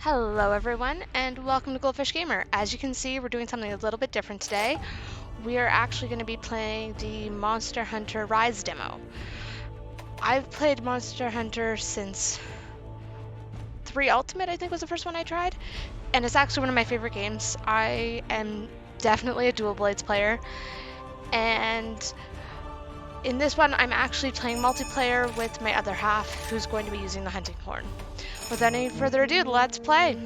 Hello everyone and welcome to Goldfish Gamer. As you can see, we're doing something a little bit different today. We are actually going to be playing the Monster Hunter Rise demo. I've played Monster Hunter since 3 Ultimate, I think was the first one I tried, and it's actually one of my favorite games. I am definitely a dual blades player, and in this one I'm actually playing multiplayer with my other half, who's going to be using the hunting horn. Without any further ado, let's play!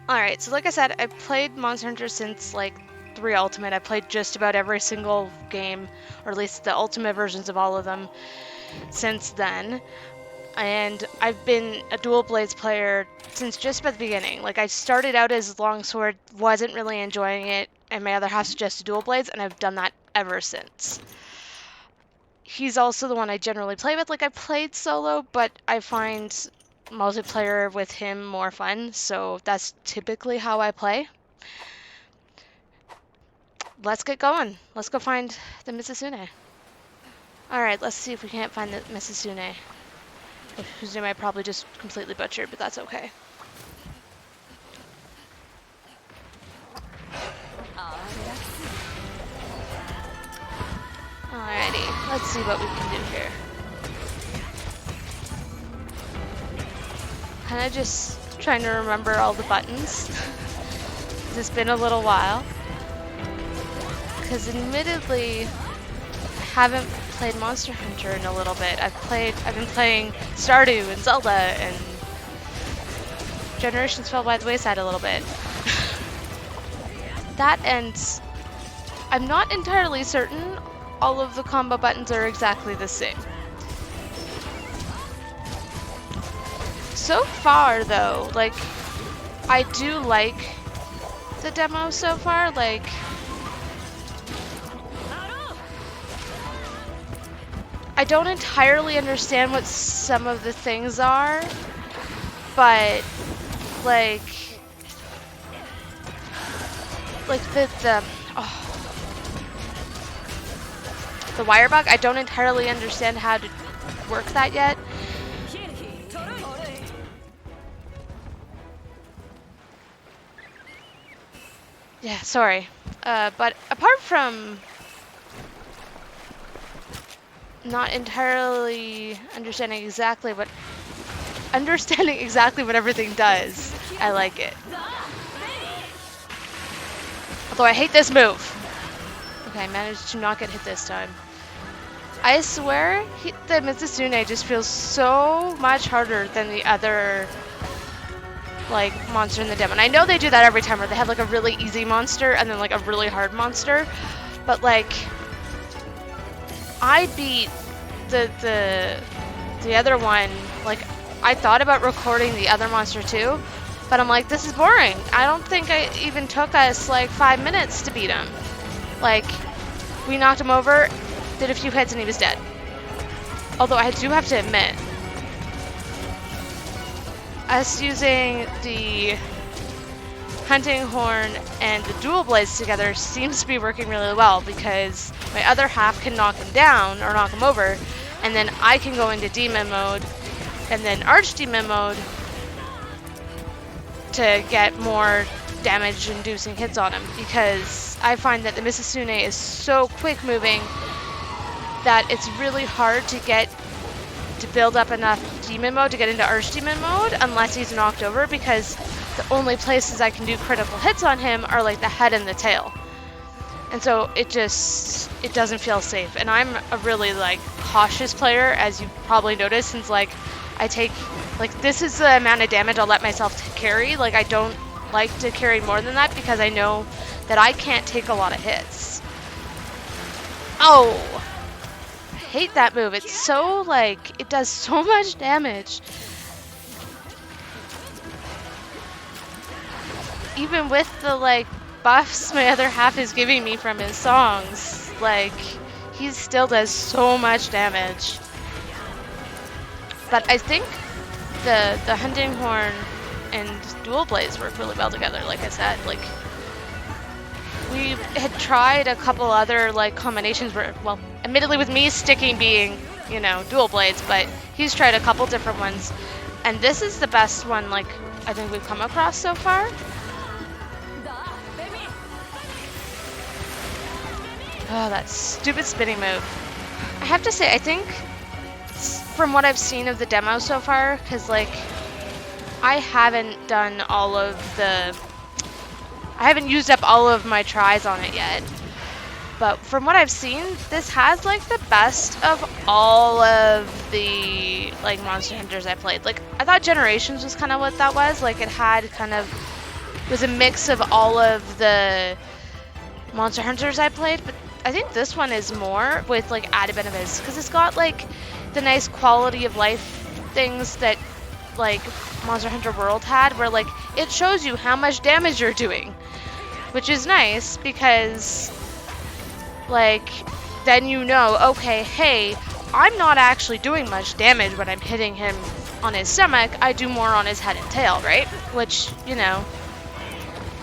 Alright, so like I said, I've played Monster Hunter since like 3 Ultimate. I've played just about every single game, or at least the Ultimate versions of all of them, since then. And I've been a dual blades player since just about the beginning. Like, I started out as longsword, wasn't really enjoying it, and my other half suggested dual blades, and I've done that ever since. He's also the one I generally play with. Like, I played solo, but I find multiplayer with him more fun, so that's typically how I play. Let's get going. Let's go find the Mizutsune. Alright, let's see if we can't find the Mizutsune, whose name I probably just completely butchered, but that's okay. Alrighty, let's see what we can do here. Kind of just trying to remember all the buttons. It's been a little while. Because admittedly, I haven't played Monster Hunter in a little bit. I've been playing Stardew and Zelda, and Generations fell by the wayside a little bit. That ends. I'm not entirely certain all of the combo buttons are exactly the same. So far, though, like, I do like the demo so far. Like, I don't entirely understand what some of the things are, but like the wire bug, I don't entirely understand how to work that yet. Yeah, sorry. But apart from not entirely understanding exactly what everything does, I like it. Although I hate this move. Okay, I managed to not get hit this time. I swear the Mizutsune just feels so much harder than the other like monster in the demo. And I know they do that every time, where they have like a really easy monster and then like a really hard monster. But like, I beat the other one. Like, I thought about recording the other monster too, but I'm like, this is boring. I don't think it even took us like 5 minutes to beat him. Like, we knocked him over, did a few hits, and he was dead. Although I do have to admit, us using the hunting horn and the dual blades together seems to be working really well, because my other half can knock him down or knock him over, and then I can go into demon mode and then archdemon mode to get more damage inducing hits on him, because I find that the Mizutsune is so quick moving that it's really hard to build up enough demon mode to get into archdemon mode unless he's knocked over, because the only places I can do critical hits on him are like the head and the tail. And so it doesn't feel safe. And I'm a really like cautious player, as you probably noticed, since like I take, like, this is the amount of damage I'll let myself carry. Like, I don't like to carry more than that, because I know that I can't take a lot of hits. Oh! I hate that move. It's so, like, it does so much damage. Even with the, like, buffs my other half is giving me from his songs, like, he still does so much damage. But I think the hunting horn and dual blades work really well together, like I said. Like, we had tried a couple other like combinations where, well, admittedly with me sticking being you know, dual blades, but he's tried a couple different ones. And this is the best one, like, I think we've come across so far. Oh, that stupid spinning move. I have to say, I think from what I've seen of the demo so far, because, like, I haven't done all of the... I haven't used up all of my tries on it yet. But from what I've seen, this has, like, the best of all of the, like, Monster Hunters I played. Like, I thought Generations was kind of what that was. Like, it had kind of... It was a mix of all of the Monster Hunters I played, but I think this one is more with, like, added benefits. Because it's got, like, the nice quality of life things that, like, Monster Hunter World had, where, like, it shows you how much damage you're doing. Which is nice, because... like, then you know, okay, hey, I'm not actually doing much damage when I'm hitting him on his stomach. I do more on his head and tail, right? Which, you know,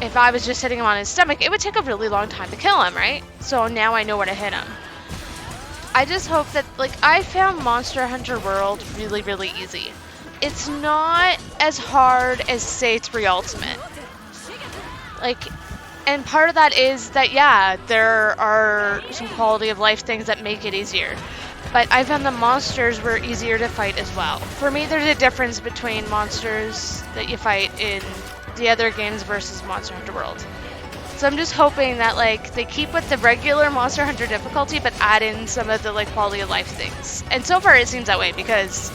if I was just hitting him on his stomach, it would take a really long time to kill him, right? So now I know where to hit him. I just hope that, like, I found Monster Hunter World really, really easy. It's not as hard as, say, 3 Ultimate. Like... And part of that is that, yeah, there are some quality of life things that make it easier. But I found the monsters were easier to fight as well. For me, there's a difference between monsters that you fight in the other games versus Monster Hunter World. So I'm just hoping that, like, they keep with the regular Monster Hunter difficulty, but add in some of the, like, quality of life things. And so far it seems that way, because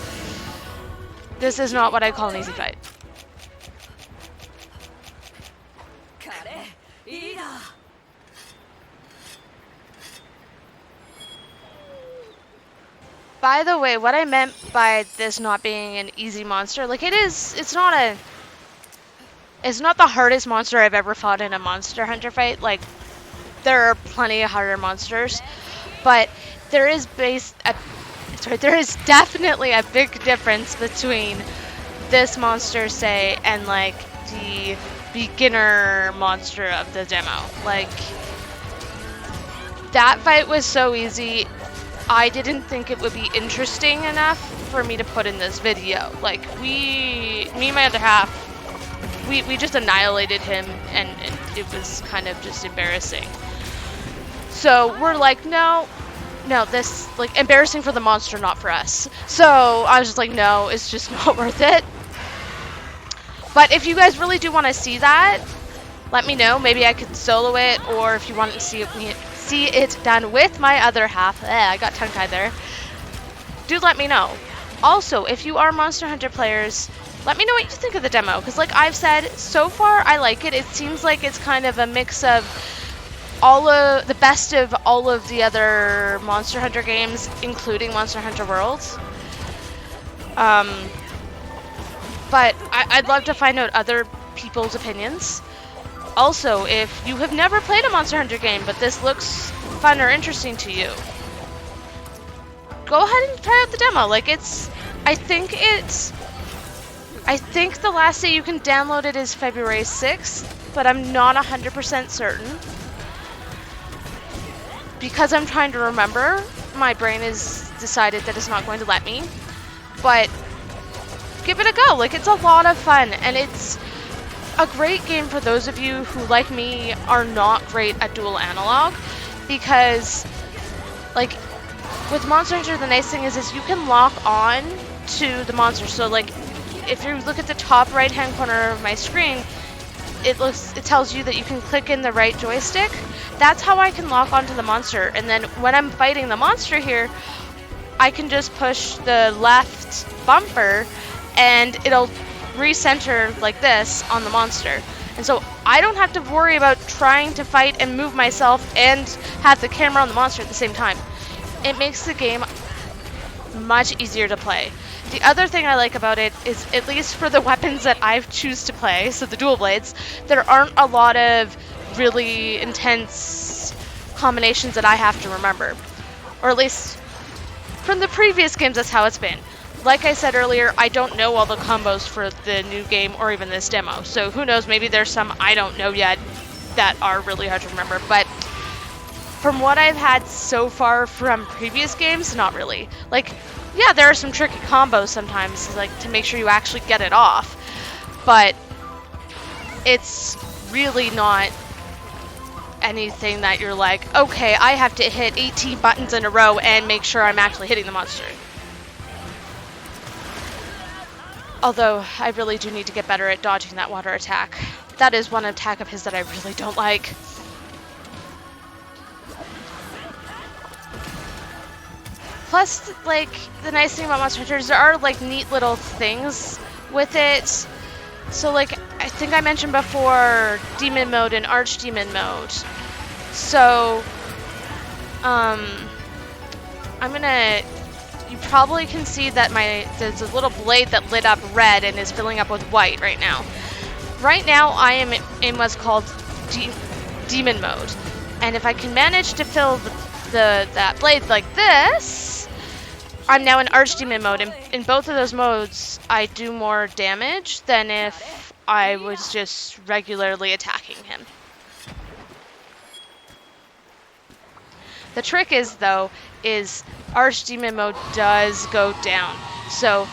this is not what I call an easy fight. By the way, what I meant by this not being an easy monster, like, it's not the hardest monster I've ever fought in a Monster Hunter fight. Like, there are plenty of harder monsters, but there is definitely a big difference between this monster, say, and, like, the beginner monster of the demo. Like, that fight was so easy. I didn't think it would be interesting enough for me to put in this video. Like, me and my other half, we just annihilated him, and it was kind of just embarrassing. So we're like, no, this, like, embarrassing for the monster, not for us. So I was just like, no, it's just not worth it. But if you guys really do want to see that, let me know. Maybe I could solo it, or if you want to see it done with my other half. I got tongue-tied there. Do let me know. Also, if you are Monster Hunter players, let me know what you think of the demo. Because like I've said, so far I like it. It seems like it's kind of a mix of all of the best of all of the other Monster Hunter games, including Monster Hunter World. But I'd love to find out other people's opinions. Also, if you have never played a Monster Hunter game, but this looks fun or interesting to you, go ahead and try out the demo. Like, I think the last day you can download it is February 6th, but I'm not 100% certain. Because I'm trying to remember, my brain has decided that it's not going to let me. But give it a go. Like, it's a lot of fun, and it's a great game for those of you who, like me, are not great at dual analog, because, like, with Monster Hunter, the nice thing is you can lock on to the monster. So, like, if you look at the top right-hand corner of my screen, it tells you that you can click in the right joystick. That's how I can lock onto the monster, and then when I'm fighting the monster here, I can just push the left bumper, and it'll recenter like this on the monster. And so I don't have to worry about trying to fight and move myself and have the camera on the monster at the same time. It makes the game much easier to play. The other thing I like about it is, at least for the weapons that I choose to play, so the dual blades, there aren't a lot of really intense combinations that I have to remember. Or at least from the previous games, that's how it's been. Like I said earlier, I don't know all the combos for the new game or even this demo. So who knows, maybe there's some I don't know yet that are really hard to remember. But from what I've had so far from previous games, not really. Like, yeah, there are some tricky combos sometimes, like to make sure you actually get it off, but it's really not anything that you're like, okay, I have to hit 18 buttons in a row and make sure I'm actually hitting the monster. Although, I really do need to get better at dodging that water attack. That is one attack of his that I really don't like. Plus, like, the nice thing about Monster Hunter is there are, like, neat little things with it. So, like, I think I mentioned before Demon Mode and Archdemon Mode. So, you probably can see that there's a little blade that lit up red and is filling up with white right now. Right now, I am in what's called Demon Mode. And if I can manage to fill that blade like this, I'm now in Archdemon Mode. And in both of those modes, I do more damage than if I was just regularly attacking him. The trick is, though, Archdemon Mode does go down. So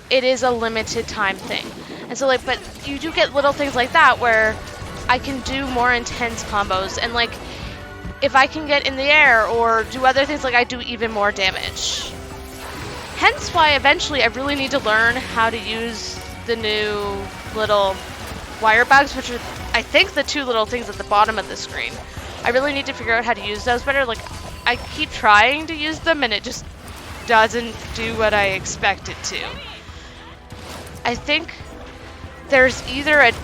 it is a limited time thing. And so, like, but you do get little things like that where I can do more intense combos. And, like, if I can get in the air or do other things, like, I do even more damage. Hence why eventually I really need to learn how to use the new little wire bugs, which are, I think, the two little things at the bottom of the screen. I really need to figure out how to use those better. Like, I keep trying to use them and it just doesn't do what I expect it to. I think there's either an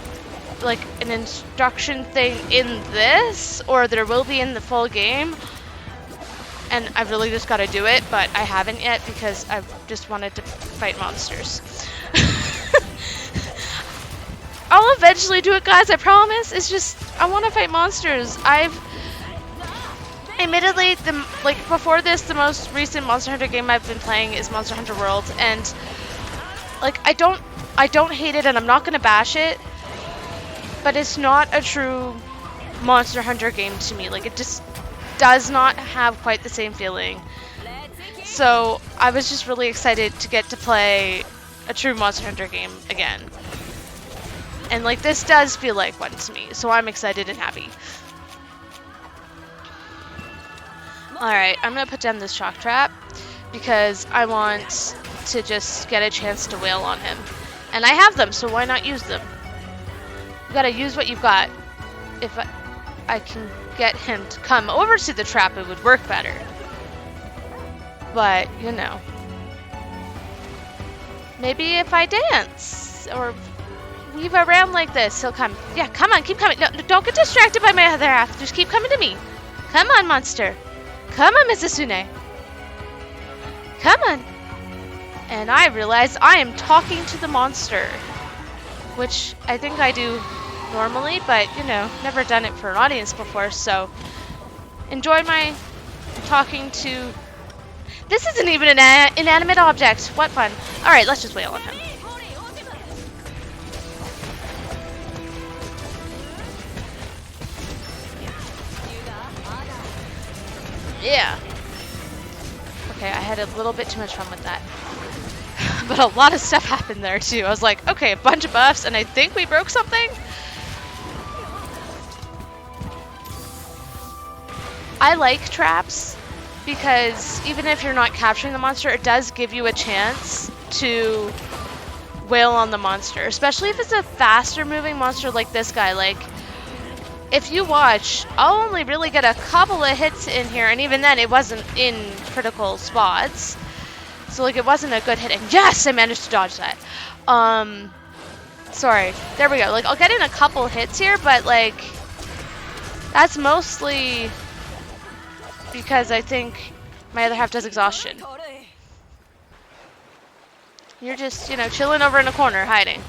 instruction thing in this, or there will be in the full game. And I've really just got to do it, but I haven't yet because I've just wanted to fight monsters. I'll eventually do it, guys, I promise. It's just, I want to fight monsters. Admittedly, before this, the most recent Monster Hunter game I've been playing is Monster Hunter World, and, like, I don't hate it, and I'm not gonna bash it, but it's not a true Monster Hunter game to me. Like, it just does not have quite the same feeling. So, I was just really excited to get to play a true Monster Hunter game again. And, like, this does feel like one to me, so I'm excited and happy. Alright, I'm gonna put down this shock trap because I want to just get a chance to wail on him. And I have them, so why not use them? You gotta use what you've got. If I can get him to come over to the trap, it would work better. But, you know. Maybe if I dance or weave around like this, he'll come. Yeah, come on, keep coming. No, don't get distracted by my other half. Just keep coming to me. Come on, monster. Come on, Mizutsune. Come on. And I realize I am talking to the monster, which I think I do normally, but, you know, never done it for an audience before, so enjoy my talking to... This isn't even an inanimate object. What fun. Alright, let's just wail on him. Yeah. Okay, I had a little bit too much fun with that. But a lot of stuff happened there, too. I was like, okay, a bunch of buffs, and I think we broke something? I like traps, because even if you're not capturing the monster, it does give you a chance to wail on the monster. Especially if it's a faster moving monster like this guy. Like, if you watch, I'll only really get a couple of hits in here, and even then it wasn't in critical spots. So, like, it wasn't a good hit, and yes, I managed to dodge that. Sorry, there we go. Like, I'll get in a couple hits here, but, like, that's mostly because I think my other half does exhaustion. You're just, you know, chilling over in a corner, hiding.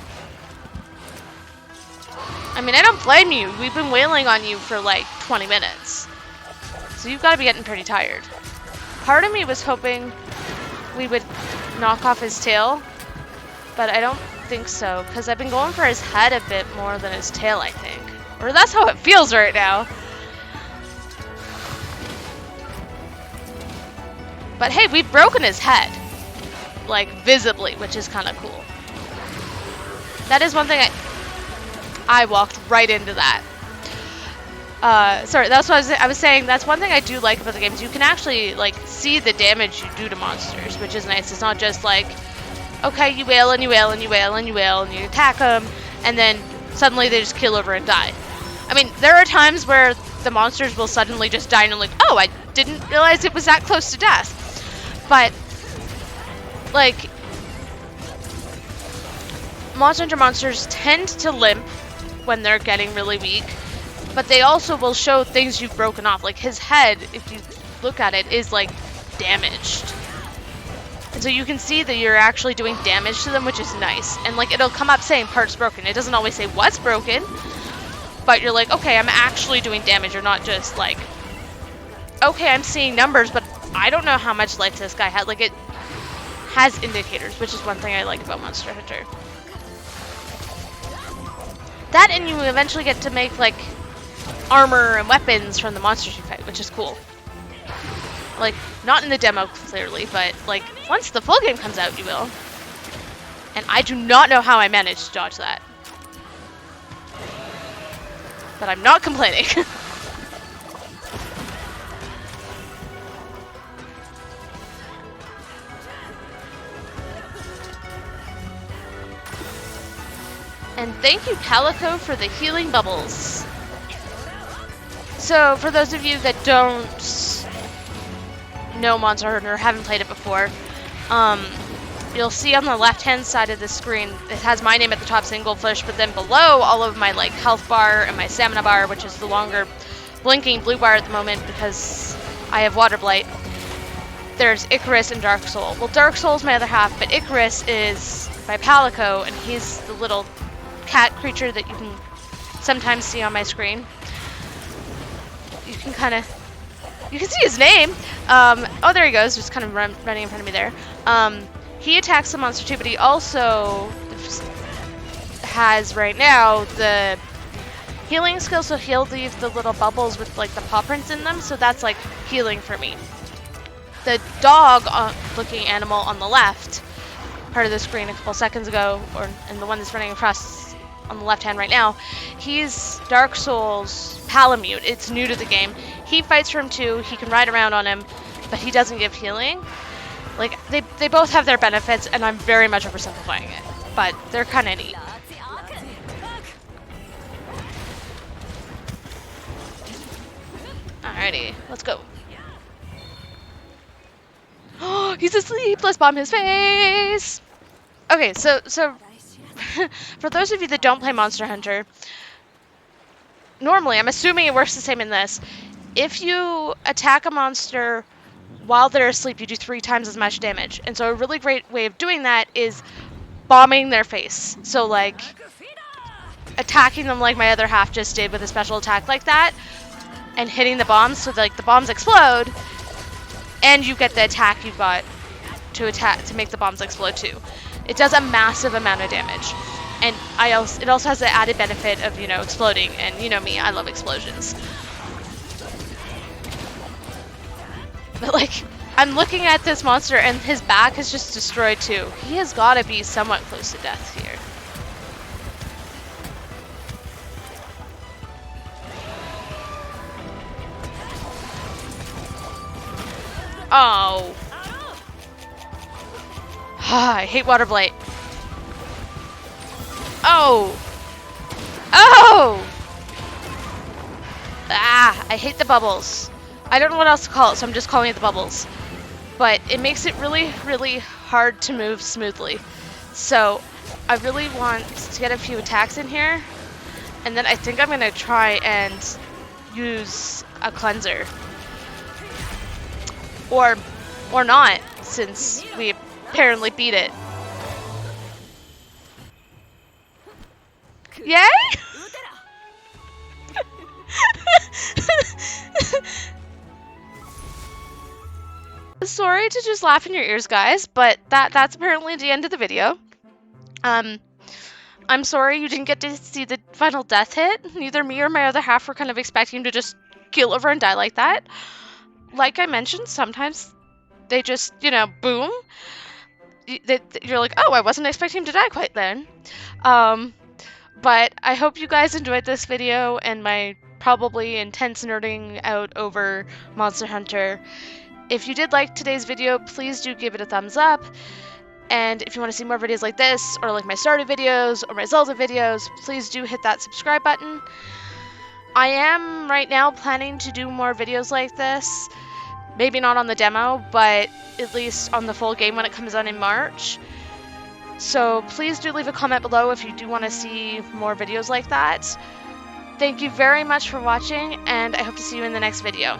I mean, I don't blame you. We've been wailing on you for like 20 minutes. So you've got to be getting pretty tired. Part of me was hoping we would knock off his tail, but I don't think so, because I've been going for his head a bit more than his tail, I think. Or that's how it feels right now. But hey, we've broken his head. Like, visibly, which is kind of cool. That is one thing I walked right into that. Sorry, that's what I was saying. That's one thing I do like about the game is you can actually, like, see the damage you do to monsters, which is nice. It's not just like, okay, you wail and you wail and you wail and you wail and you attack them, and then suddenly they just kill over and die. I mean, there are times where the monsters will suddenly just die and I'm like, oh, I didn't realize it was that close to death. But, like, Monster Hunter monsters tend to limp when they're getting really weak, but they also will show things you've broken off. Like, his head, if you look at it, is, like, damaged. And so you can see that you're actually doing damage to them, which is nice. And, like, it'll come up saying parts broken. It doesn't always say what's broken, but you're like, okay, I'm actually doing damage. You're not just, like, okay, I'm seeing numbers, but I don't know how much life this guy had. Like, it has indicators, which is one thing I like about Monster Hunter. That, and you eventually get to make, like, armor and weapons from the monsters you fight, which is cool. Like, not in the demo, clearly, but, like, once the full game comes out, you will. And I do not know how I managed to dodge that. But I'm not complaining. And thank you, Calico, for the healing bubbles. So, for those of you that don't know Monster Hunter or haven't played it before, you'll see on the left-hand side of the screen, it has my name at the top, saying Goldfish, but then below, all of my, like, health bar and my stamina bar, which is the longer blinking blue bar at the moment because I have Water Blight. There's Icarus and Dark Soul. Well, Dark Soul's my other half, but Icarus is by Palico, and he's the little cat creature that you can sometimes see on my screen. You can see his name. Oh, there he goes, just kind of running in front of me there. He attacks the monster too, but he also has right now the healing skill, so he'll leave the little bubbles with like the paw prints in them, so that's like healing for me. The dog looking animal on the left part of the screen a couple seconds ago, and the one that's running across on the left hand right now, he's Dark Souls Palamute. It's new to the game. He fights for him too. He can ride around on him, but he doesn't give healing. Like, they both have their benefits, and I'm very much oversimplifying it, but they're kind of neat. Alrighty, let's go. Oh, he's asleep. Let's bomb his face. Okay, so for those of you that don't play Monster Hunter, normally, I'm assuming it works the same in this. If you attack a monster while they're asleep, you do 3 times as much damage. And so a really great way of doing that is bombing their face. So, like, attacking them like my other half just did with a special attack like that, and hitting the bombs so that, like, the bombs explode, and you get the attack you've got to make the bombs explode too. It does a massive amount of damage. And it also has the added benefit of, you know, exploding, and you know me, I love explosions. But, like, I'm looking at this monster, and his back is just destroyed too. He has got to be somewhat close to death here. Oh. I hate Water Blight. Oh! Oh! Ah, I hate the bubbles. I don't know what else to call it, so I'm just calling it the bubbles. But it makes it really, really hard to move smoothly. So I really want to get a few attacks in here, and then I think I'm going to try and use a cleanser. Or not, since we apparently beat it. Yay? Sorry to just laugh in your ears, guys, but that's apparently the end of the video. I'm sorry you didn't get to see the final death hit. Neither me or my other half were kind of expecting to just keel over and die like that. Like I mentioned, sometimes they just, you know, boom. You're like, oh, I wasn't expecting him to die quite then. But I hope you guys enjoyed this video and my probably intense nerding out over Monster Hunter. If you did like today's video, please do give it a thumbs up. And if you want to see more videos like this, or like my Stardew videos, or my Zelda videos, please do hit that subscribe button. I am right now planning to do more videos like this. Maybe not on the demo, but at least on the full game when it comes out in March. So please do leave a comment below if you do want to see more videos like that. Thank you very much for watching, and I hope to see you in the next video.